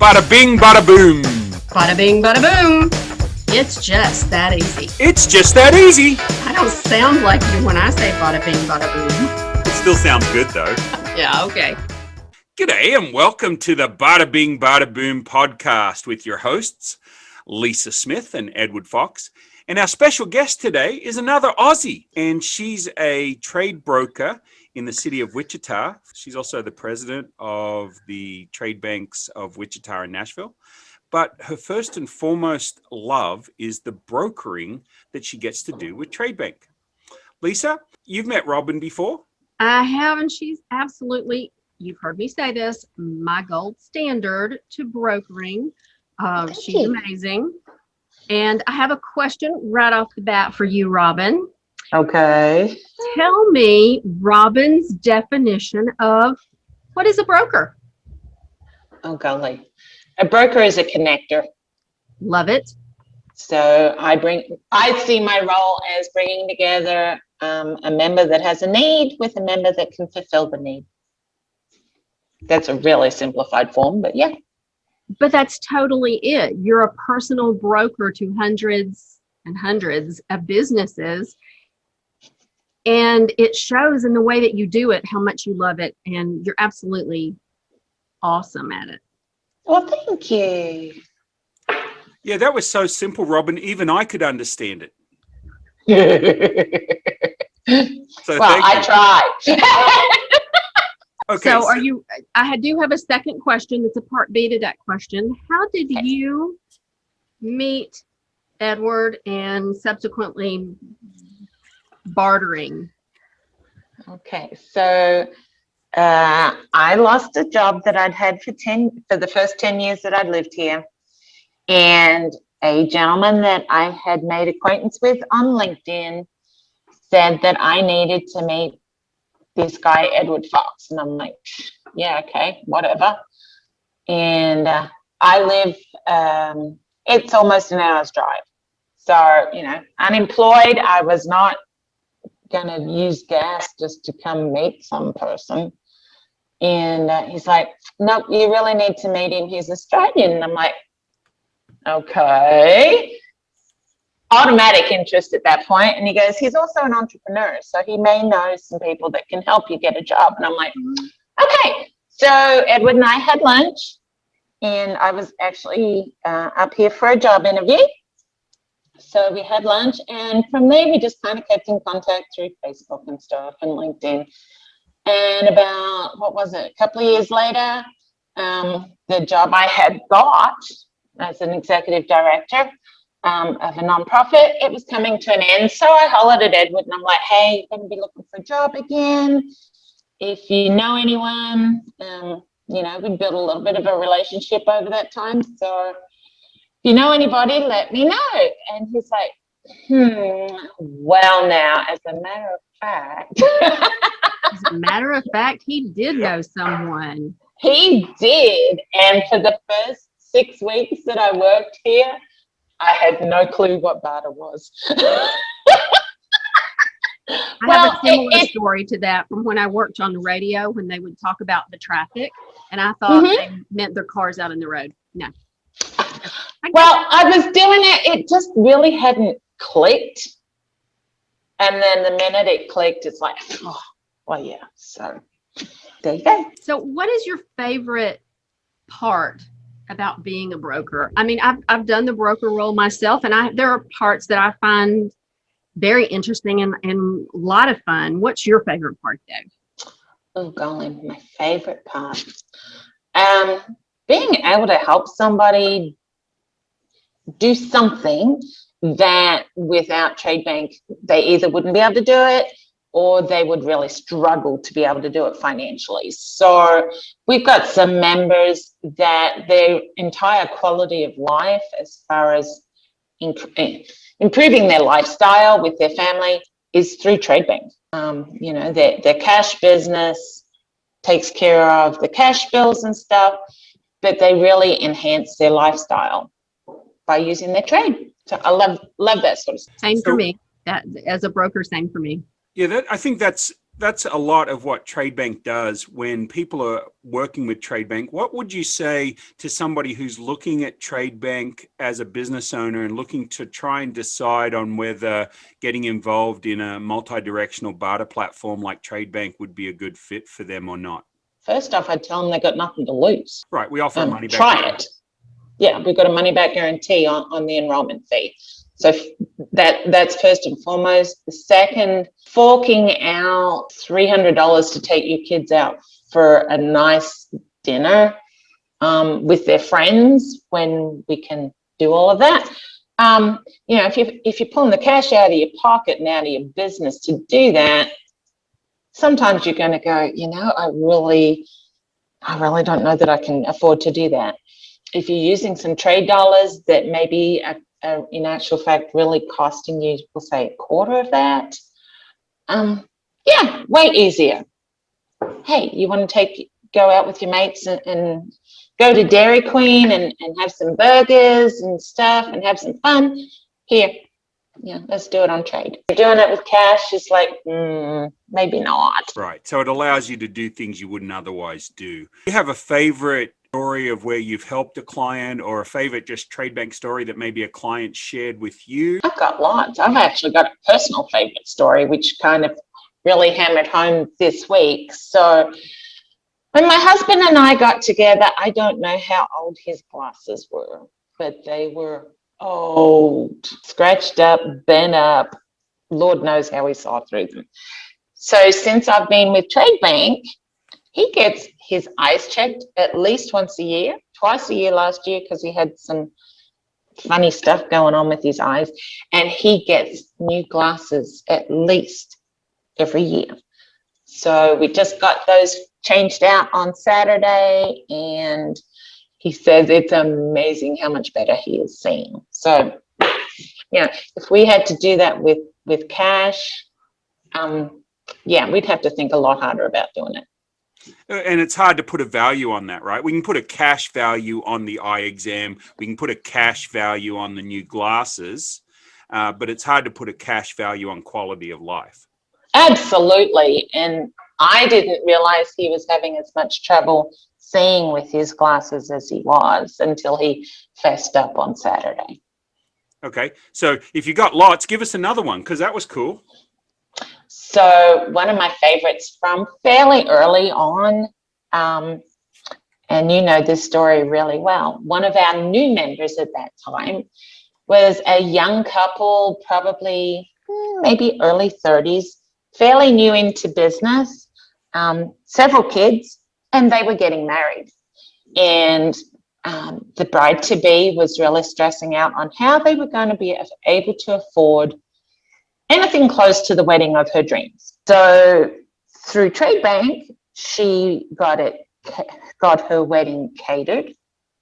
Bada bing, bada boom. Bada bing, bada boom. It's just that easy. It's just that easy. I don't sound like you when I say bada bing, bada boom. It still sounds good though. Yeah, okay. G'day and welcome to the Barter Bing Barter Boom podcast with your hosts, Lisa Smith and Edward Fox. And our special guest today is another Aussie, and she's a trade broker in the city of Wichita. She's also the president of the trade banks of Wichita and Nashville. But her first and foremost love is the brokering that she gets to do with Trade Bank. Lisa, you've met Robyn before? I have, and she's absolutely, you've heard me say this, my gold standard to brokering. She's amazing. And I have a question right off the bat for you, Robyn. Okay. Tell me Robyn's definition of what is a broker? Oh, golly. A broker is a connector. Love it. So I see my role as bringing together a member that has a need with a member that can fulfill the need. That's a really simplified form, but yeah. But that's totally it. You're a personal broker to hundreds and hundreds of businesses. And it shows in the way that you do it, how much you love it. And you're absolutely awesome at it. Well, thank you. Yeah, that was so simple, Robyn. Even I could understand it. So well, I tried. Okay. So I do have a second question. That's a part B to that question. How did you meet Edward and subsequently bartering? Okay, so I lost a job that I'd had for the first 10 years that I'd lived here. And a gentleman that I had made acquaintance with on LinkedIn said that I needed to meet this guy, Edward Fox. And I'm like, yeah, okay, whatever. And I live, it's almost an hour's drive. So, unemployed, I was not going to use gas just to come meet some person. And he's like, nope, you really need to meet him. He's Australian. And I'm like, okay. Automatic interest at that point. And he goes, he's also an entrepreneur. So he may know some people that can help you get a job. And I'm like, okay. So Edward and I had lunch. And I was actually up here for a job interview. So we had lunch. And from there, we just kind of kept in contact through Facebook and stuff and LinkedIn. And about, a couple of years later, the job I had got as an executive director of a nonprofit, it was coming to an end. So I hollered at Edward and I'm like, hey, I'm going to be looking for a job again. If you know anyone, we built a little bit of a relationship over that time. So if you know anybody, let me know. And he's like, well, now, as a matter of fact. As a matter of fact, he did know someone. He did. And for the first 6 weeks that I worked here, I had no clue what barter was. I have a similar story to that from when I worked on the radio when they would talk about the traffic. And I thought they meant their cars out in the road. No. Well, I was doing it. It just really hadn't clicked. And then the minute it clicked, it's like, oh. Well, yeah, so there you go. So what is your favorite part about being a broker? I mean, I've done the broker role myself, and there are parts that I find very interesting and a lot of fun. What's your favorite part, though? Oh, golly, my favorite part. Being able to help somebody do something that without Trade Bank, they either wouldn't be able to do it or they would really struggle to be able to do it financially. So we've got some members that their entire quality of life as far as improving their lifestyle with their family is through Trade Bank. Their cash business takes care of the cash bills and stuff, but they really enhance their lifestyle by using their trade. So I love that sort of stuff. Same for me. That as a broker, same for me. Yeah, I think that's that's a lot of what Trade Bank does when people are working with Trade Bank. What would you say to somebody who's looking at Trade Bank as a business owner and looking to try and decide on whether getting involved in a multi-directional barter platform like Trade Bank would be a good fit for them or not? First off, I'd tell them they've got nothing to lose. Right. We offer a money back. Try it. Yeah, we've got a money back guarantee on the enrollment fee. So that's first and foremost. The second, forking out $300 to take your kids out for a nice dinner with their friends when we can do all of that. If you're pulling the cash out of your pocket and out of your business to do that, sometimes you're going to go, I really don't know that I can afford to do that. If you're using some trade dollars that maybe in actual fact really costing you, we'll say a quarter of that, way easier. Hey, you want to go out with your mates and go to Dairy Queen and have some burgers and stuff and have some fun? Here, let's do it on trade. Doing it with cash is like, maybe not. Right. So it allows you to do things you wouldn't otherwise do. Do you have a favorite story of where you've helped a client, or a favorite just Trade Bank story that maybe a client shared with you? I've got lots. I've actually got a personal favorite story, which kind of really hammered home this week. So when my husband and I got together, I don't know how old his glasses were, but they were old, scratched up, bent up. Lord knows how he saw through them. So since I've been with Trade Bank, he gets his eyes checked at least once a year, twice a year last year because he had some funny stuff going on with his eyes, and he gets new glasses at least every year. So we just got those changed out on Saturday, and he says it's amazing how much better he is seeing. So, if we had to do that with cash, we'd have to think a lot harder about doing it. And it's hard to put a value on that, right? We can put a cash value on the eye exam. We can put a cash value on the new glasses, but it's hard to put a cash value on quality of life. Absolutely. And I didn't realize he was having as much trouble seeing with his glasses as he was until he fessed up on Saturday. Okay. So if you got lots, give us another one, because that was cool. So one of my favorites from fairly early on, and you know this story really well, one of our new members at that time was a young couple, probably maybe early 30s, fairly new into business, several kids, and they were getting married. And the bride-to-be was really stressing out on how they were going to be able to afford anything close to the wedding of her dreams. So through Trade Bank, she got her wedding catered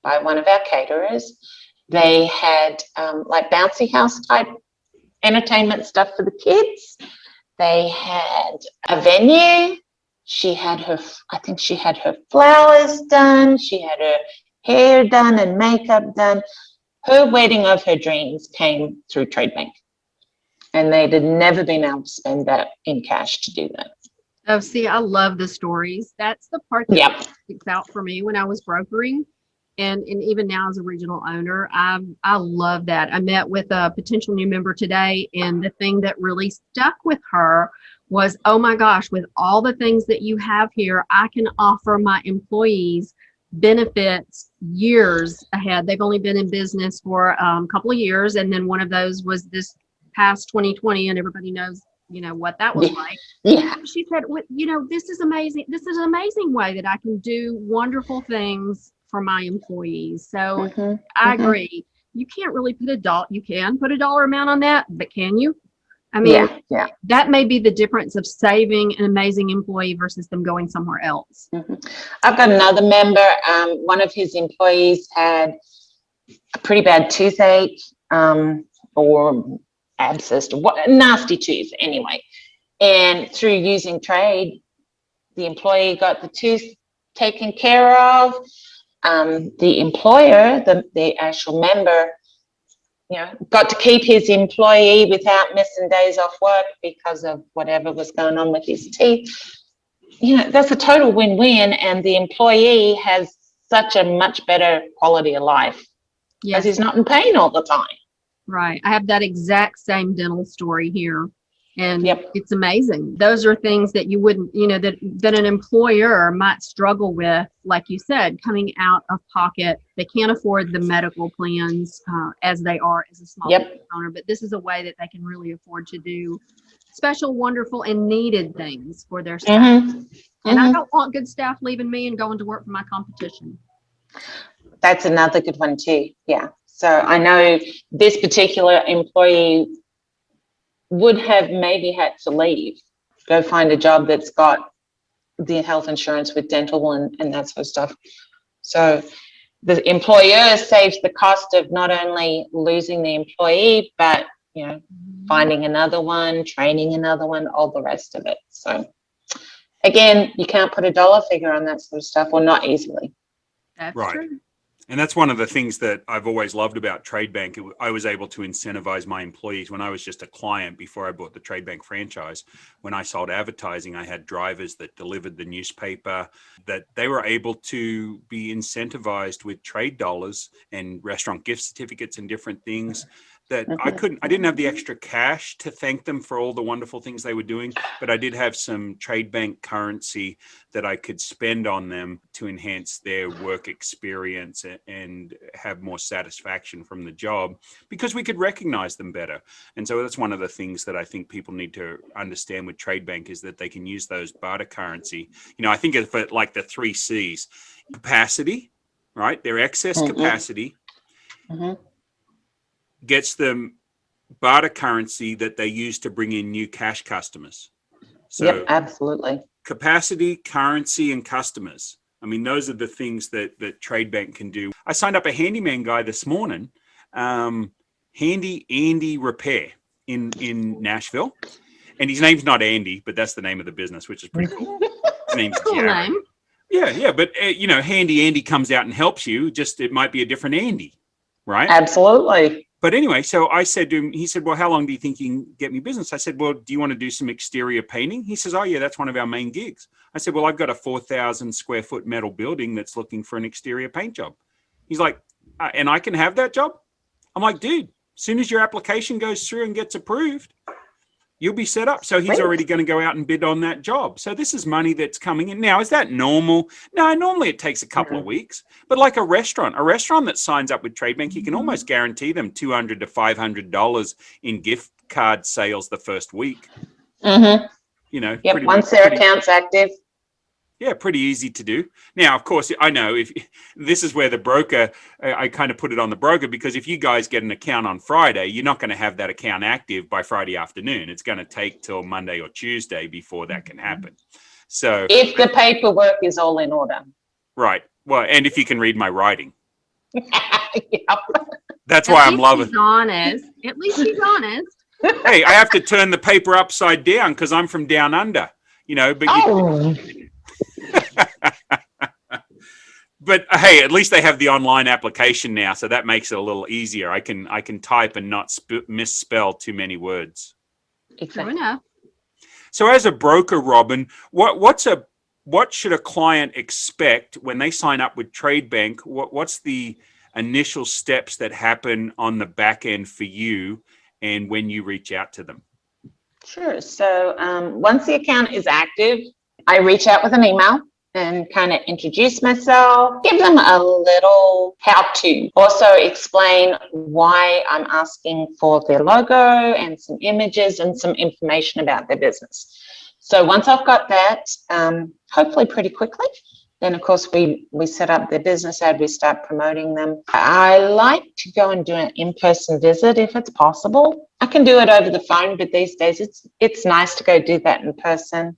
by one of our caterers. They had like bouncy house type entertainment stuff for the kids. They had a venue. I think she had her flowers done. She had her hair done and makeup done. Her wedding of her dreams came through Trade Bank. And they'd never been able to spend that in cash to do that. Oh, see, I love the stories. That's the part that sticks out for me when I was brokering. And even now as a regional owner, I love that. I met with a potential new member today, and the thing that really stuck with her was, oh my gosh, with all the things that you have here, I can offer my employees benefits years ahead. They've only been in business for a couple of years, and then one of those was this past 2020, and everybody knows what that was like. Yeah. She said, this is amazing. This is an amazing way that I can do wonderful things for my employees. So I agree. You can't really you can put a dollar amount on that, but can you? I mean, that may be the difference of saving an amazing employee versus them going somewhere else. I've got another member. One of his employees had a pretty bad toothache, or abscess, nasty tooth anyway. And through using trade, the employee got the tooth taken care of. The employer, the actual member, got to keep his employee without missing days off work because of whatever was going on with his teeth. That's a total win-win, and the employee has such a much better quality of life because he's not in pain all the time. Right. I have that exact same dental story here. And Yep. It's amazing. Those are things that you wouldn't, that an employer might struggle with, like you said, coming out of pocket. They can't afford the medical plans as they are as a small business owner. But this is a way that they can really afford to do special, wonderful, and needed things for their staff. And I don't want good staff leaving me and going to work for my competition. That's another good one too. Yeah. So I know this particular employee would have maybe had to leave, go find a job that's got the health insurance with dental and that sort of stuff. So the employer saves the cost of not only losing the employee, but, finding another one, training another one, all the rest of it. So again, you can't put a dollar figure on that sort of stuff, or not easily. That's right. True. And that's one of the things that I've always loved about Trade Bank. I was able to incentivize my employees when I was just a client before I bought the Trade Bank franchise. When I sold advertising, I had drivers that delivered the newspaper, that they were able to be incentivized with trade dollars and restaurant gift certificates and different things that I didn't have the extra cash to thank them for all the wonderful things they were doing, but I did have some Trade Bank currency that I could spend on them to enhance their work experience and have more satisfaction from the job, because we could recognize them better. And so that's one of the things that I think people need to understand with Trade Bank, is that they can use those barter currency. I think of it like the 3 C's: capacity, right? Their excess capacity gets them barter currency that they use to bring in new cash customers. So absolutely. Capacity, currency, and customers. I mean, those are the things that Trade Bank can do. I signed up a handyman guy this morning, Handy Andy Repair in Nashville. And his name's not Andy, but that's the name of the business, which is pretty cool. His name's Jared. Name. Yeah. But, Handy Andy comes out and helps you. Just it might be a different Andy, right? Absolutely. But anyway, so I said to him, he said, well, how long do you think you can get me business? I said, well, do you want to do some exterior painting? He says, oh, yeah, that's one of our main gigs. I said, well, I've got a 4,000 square foot metal building that's looking for an exterior paint job. He's like, and I can have that job? I'm like, dude, as soon as your application goes through and gets approved, you'll be set up. So he's already going to go out and bid on that job. So this is money that's coming in. Now, is that normal? No, normally it takes a couple of weeks. But like a restaurant that signs up with Trade Bank, you can almost guarantee them $200 to $500 in gift card sales the first week. Once their account's active. Yeah, pretty easy to do. Now, of course, I know if this is where the broker, I kind of put it on the broker, because if you guys get an account on Friday, you're not going to have that account active by Friday afternoon. It's going to take till Monday or Tuesday before that can happen. So if the paperwork is all in order. Right. Well, and if you can read my writing. Yep. That's why I'm loving. He's honest. At least he's honest. Hey, I have to turn the paper upside down because I'm from down under, but but hey, at least they have the online application now, so that makes it a little easier. I can type and not misspell too many words. Exactly. True enough. So as a broker, Robyn, what should a client expect when they sign up with Trade Bank? What's the initial steps that happen on the back end for you and when you reach out to them? Sure. So once the account is active, I reach out with an email and kind of introduce myself, give them a little how-to. Also explain why I'm asking for their logo and some images and some information about their business. So once I've got that, hopefully pretty quickly, then of course we set up their business ad, we start promoting them. I like to go and do an in-person visit if it's possible. I can do it over the phone, but these days it's nice to go do that in person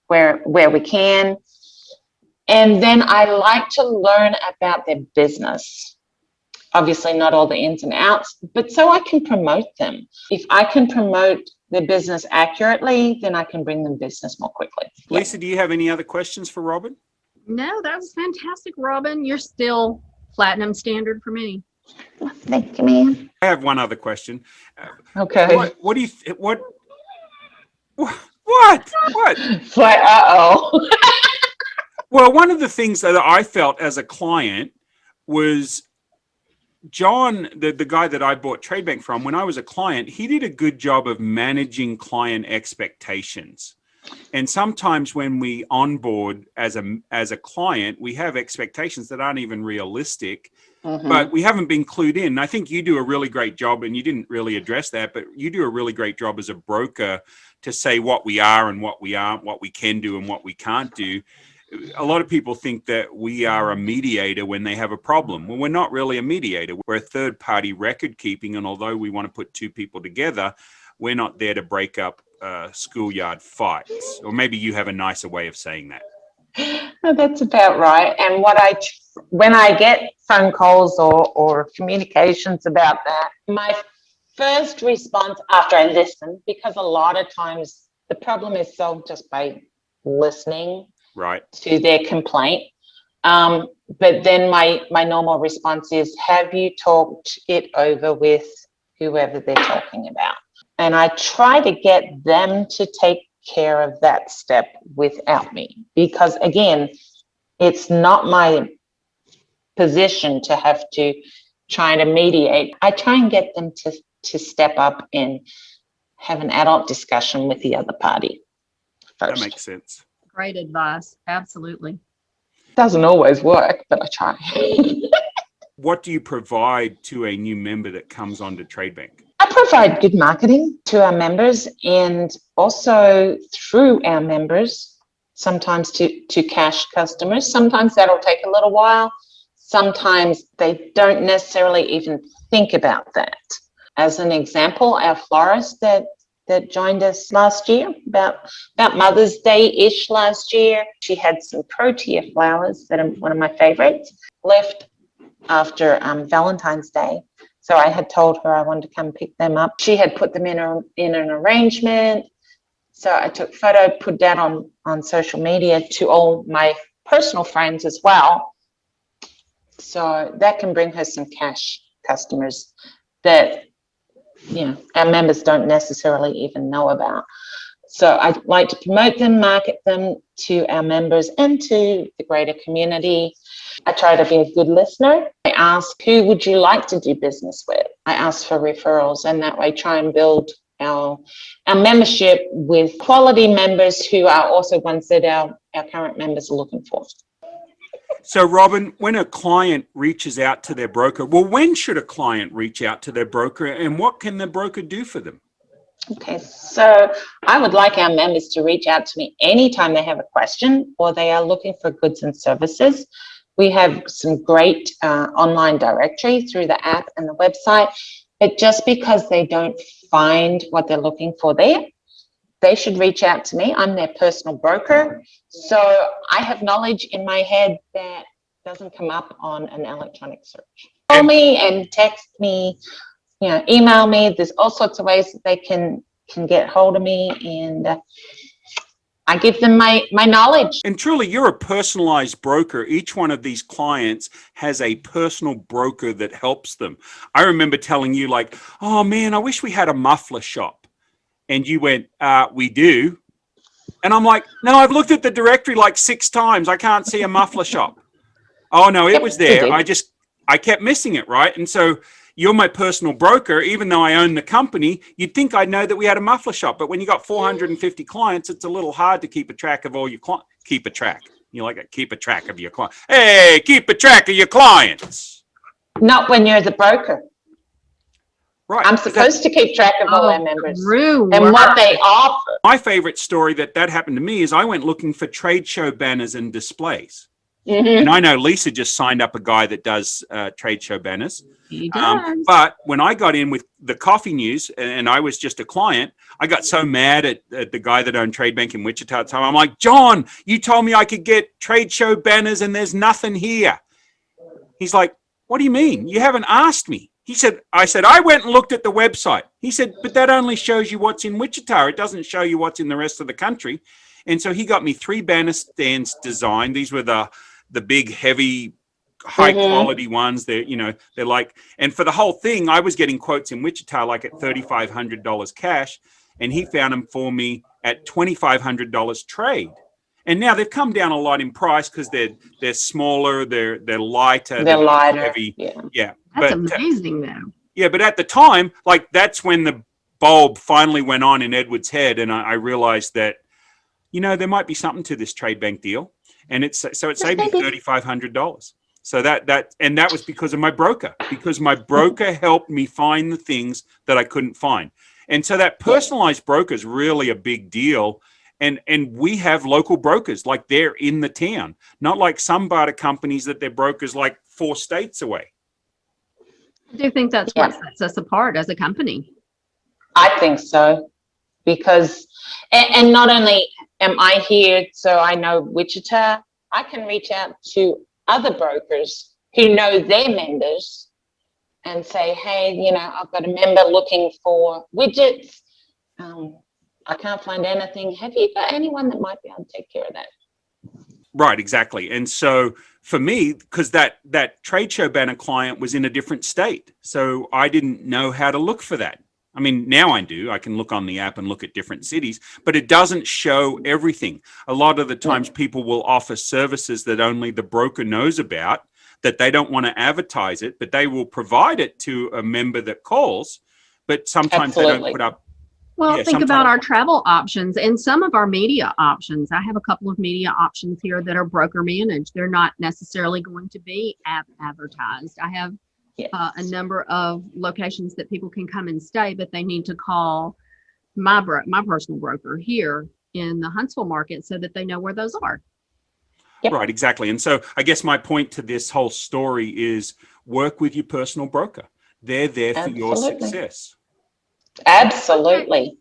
where we can. And then I like to learn about their business. Obviously not all the ins and outs, but so I can promote them. If I can promote their business accurately, then I can bring them business more quickly. Lisa, do you have any other questions for Robyn? No, that was fantastic, Robyn. You're still platinum standard for me. Thank you, man. I have one other question. Okay. What do you what? It's like, uh-oh. Well, one of the things that I felt as a client was John, the guy that I bought Trade Bank from, when I was a client, he did a good job of managing client expectations. And sometimes when we onboard as a client, we have expectations that aren't even realistic, but we haven't been clued in. I think you do a really great job, and you didn't really address that, but you do a really great job as a broker to say what we are and what we aren't, what we can do and what we can't do. A lot of people think that we are a mediator when they have a problem. Well, we're not really a mediator. We're a third-party record keeping, and although we want to put two people together, we're not there to break up schoolyard fights. Or maybe you have a nicer way of saying that. No, that's about right. And when I get phone calls or communications about that, my first response after I listen, because a lot of times the problem is solved just by listening to their complaint. But then my normal response is, have you talked it over with whoever they're talking about? And I try to get them to take care of that step without me, because again, it's not my position to have to try to mediate. I try and get them to step up and have an adult discussion with the other party first. That makes sense. Great advice. Absolutely. Doesn't always work, but I try. What do you provide to a new member that comes onto Trade Bank? I provide good marketing to our members, and also through our members, sometimes to cash customers. Sometimes that'll take a little while. Sometimes they don't necessarily even think about that. As an example, our florist that joined us last year, about Mother's Day-ish last year, she had some protea flowers that are one of my favorites, left after Valentine's Day. So I had told her I wanted to come pick them up. She had put them in an arrangement. So I took photo, put that on social media to all my personal friends as well. So that can bring her some cash customers that, our members don't necessarily even know about. So I like to promote them, market them to our members and to the greater community. I try to be a good listener. I ask, who would you like to do business with? I ask for referrals, and that way try and build our membership with quality members who are also ones that our current members are looking for. So, Robyn, when a client reaches out to their broker, when should a client reach out to their broker, and what can the broker do for them? Okay, so I would like our members to reach out to me anytime they have a question or they are looking for goods and services. We have some great online directory through the app and the website, but just because they don't find what they're looking for there, they should reach out to me. I'm their personal broker. So I have knowledge in my head that doesn't come up on an electronic search. Call me and text me, email me. There's all sorts of ways that they can get hold of me, and I give them my knowledge. And truly, you're a personalized broker. Each one of these clients has a personal broker that helps them. I remember telling you, like, oh man, I wish we had a muffler shop. And you went, we do. And I'm like, no, I've looked at the directory like 6 times. I can't see a muffler shop. Oh no, it was there. I kept missing it, right? And so you're my personal broker. Even though I own the company, you'd think I'd know that we had a muffler shop. But when you got 450 clients, it's a little hard to keep a track of all your clients. Keep a track. You like keep a track of your clients. Hey, keep a track of your clients. Not when you're the broker. Right. I'm supposed to keep track of all our members and what they offer. My favorite story that happened to me is I went looking for trade show banners and displays. And I know Lisa just signed up a guy that does trade show banners. He does. But when I got in with the coffee news and I was just a client, I got so mad at the guy that owned Trade Bank in Wichita at the time. I'm like, John, you told me I could get trade show banners and there's nothing here. He's like, what do you mean? You haven't asked me. I said, I went and looked at the website. He said, but that only shows you what's in Wichita. It doesn't show you what's in the rest of the country. And so he got me 3 banner stands designed. These were the big, heavy high quality ones. They're like, and for the whole thing, I was getting quotes in Wichita like at $3,500 cash, and he found them for me at $2,500 trade. And now they've come down a lot in price because they're smaller, they're lighter, They're lighter. heavy. Yeah. That's amazing, though. Yeah, but at the time, like that's when the bulb finally went on in Edward's head, and I realized that, there might be something to this trade bank deal, and it saved me $3,500. So that was because of my broker, because my broker helped me find the things that I couldn't find, and so that personalized broker is really a big deal. And we have local brokers, like they're in the town, not like some barter companies that their brokers like 4 states away. I do think that's what sets us apart as a company. I think so, because, and not only am I here, so I know Wichita, I can reach out to other brokers who know their members and say, hey, I've got a member looking for widgets. I can't find anything. Have you got anyone that might be able to take care of that? Right, exactly. And so for me, because that trade show banner client was in a different state, so I didn't know how to look for that. I mean, now I do. I can look on the app and look at different cities, but it doesn't show everything. A lot of the times people will offer services that only the broker knows about, that they don't want to advertise it, but they will provide it to a member that calls, but sometimes they don't put up. Well, think about our travel options and some of our media options. I have a couple of media options here that are broker managed. They're not necessarily going to be advertised. I have a number of locations that people can come and stay, but they need to call my personal broker here in the Huntsville market so that they know where those are. Yep. Right, exactly. And so I guess my point to this whole story is work with your personal broker. They're there for your success. Absolutely.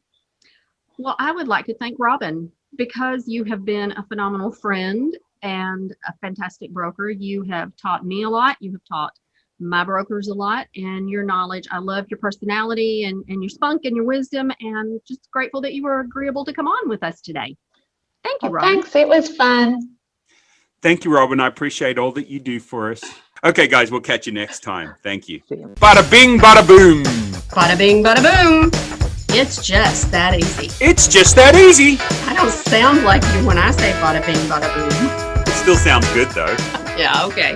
Well, I would like to thank Robyn, because you have been a phenomenal friend and a fantastic broker. You have taught me a lot. You have taught my brokers a lot, and your knowledge. I love your personality and your spunk and your wisdom, and just grateful that you were agreeable to come on with us today. Thank you, Robyn. Thanks. It was fun. Thank you, Robyn. I appreciate all that you do for us. Okay, guys, we'll catch you next time. Thank you. Bada bing, bada boom. Bada bing, bada boom. It's just that easy. It's just that easy. I don't sound like you when I say bada bing, bada boom. It still sounds good, though. Yeah, okay.